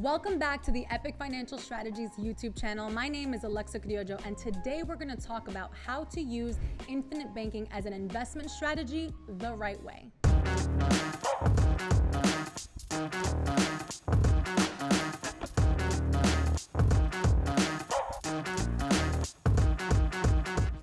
Welcome back to the Epic Financial Strategies YouTube channel. My name is Alexa Criollo, and today we're going to talk about how to use infinite banking as an investment strategy the right way.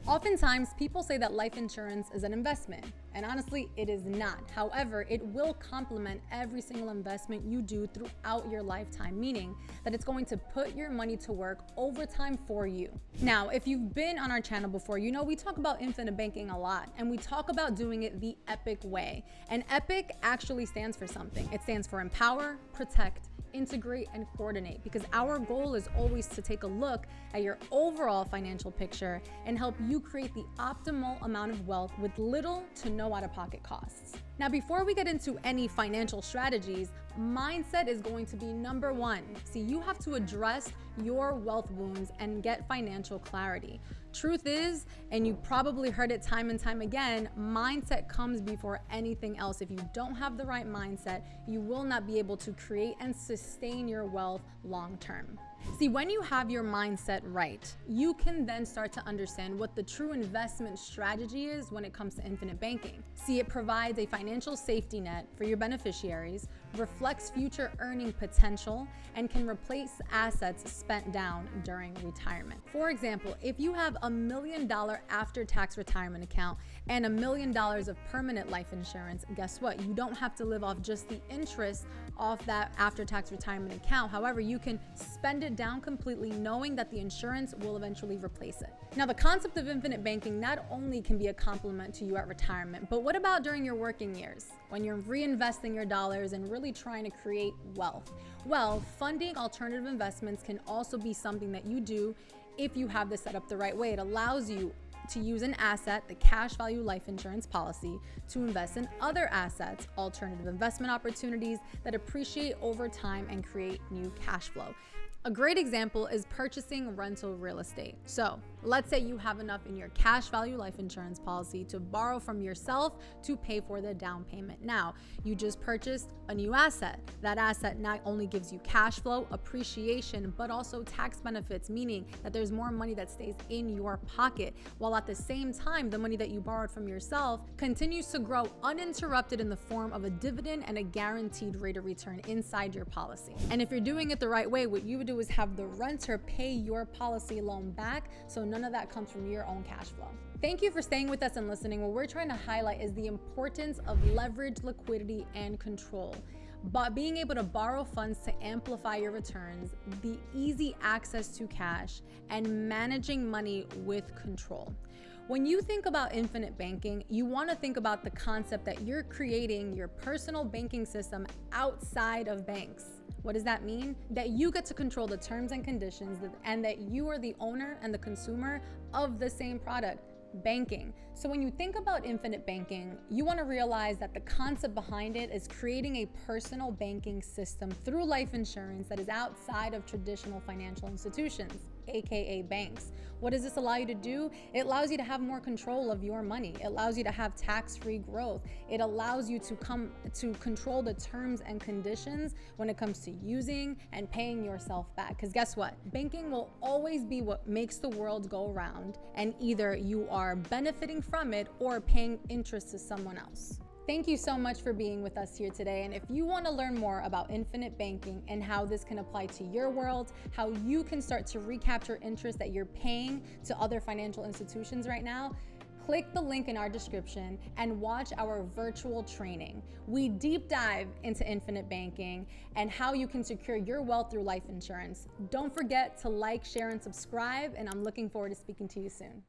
Oftentimes, people say that life insurance is an investment, and honestly, it is not. However, it will complement every single investment you do throughout your lifetime, meaning that it's going to put your money to work over time for you. Now, if you've been on our channel before, you know we talk about infinite banking a lot, and we talk about doing it the Epic way. And Epic actually stands for something. It stands for empower, protect, integrate, and coordinate, because our goal is always to take a look at your overall financial picture and help you create the optimal amount of wealth with little to no out-of-pocket costs. Now, before we get into any financial strategies, mindset is going to be number one. See, you have to address your wealth wounds and get financial clarity. Truth is, and you probably heard it time and time again, mindset comes before anything else. If you don't have the right mindset, you will not be able to create and sustain your wealth long term. See, when you have your mindset right, you can then start to understand what the true investment strategy is when it comes to infinite banking. See, it provides a financial safety net for your beneficiaries, reflects future earning potential, and can replace assets spent down during retirement. For example, if you have $1 million after-tax retirement account and $1 million of permanent life insurance, guess what? You don't have to live off just the interest off that after-tax retirement account. However, you can spend it down completely knowing that the insurance will eventually replace it. Now, the concept of infinite banking not only can be a complement to you at retirement, but what about during your working years when you're reinvesting your dollars and really trying to create wealth? Well, funding alternative investments can also be something that you do if you have this set up the right way. It allows you to use an asset, the cash value life insurance policy, to invest in other assets, alternative investment opportunities that appreciate over time and create new cash flow. A great example is purchasing rental real estate. So let's say you have enough in your cash value life insurance policy to borrow from yourself to pay for the down payment. Now, you just purchased a new asset. That asset not only gives you cash flow, appreciation, but also tax benefits, meaning that there's more money that stays in your pocket, while at the same time, the money that you borrowed from yourself continues to grow uninterrupted in the form of a dividend and a guaranteed rate of return inside your policy. And if you're doing it the right way, what you would do is have the renter pay your policy loan back, so none of that comes from your own cash flow. Thank you for staying with us and listening. What we're trying to highlight is the importance of leverage, liquidity, and control. But being able to borrow funds to amplify your returns, the easy access to cash, and managing money with control. When you think about infinite banking, you want to think about the concept that you're creating your personal banking system outside of banks. What does that mean? That you get to control the terms and conditions, and that you are the owner and the consumer of the same product, banking. So when you think about infinite banking, you want to realize that the concept behind it is creating a personal banking system through life insurance that is outside of traditional financial institutions, aka banks. What does this allow you to do? It allows you to have more control of your money. It allows you to have tax-free growth. It allows you to control the terms and conditions when it comes to using and paying yourself back. Because guess what? Banking will always be what makes the world go round, and either you are benefiting from it or paying interest to someone else. Thank you so much for being with us here today. And if you want to learn more about infinite banking and how this can apply to your world, how you can start to recapture interest that you're paying to other financial institutions right now, click the link in our description and watch our virtual training. We deep dive into infinite banking and how you can secure your wealth through life insurance. Don't forget to like, share, and subscribe, and I'm looking forward to speaking to you soon.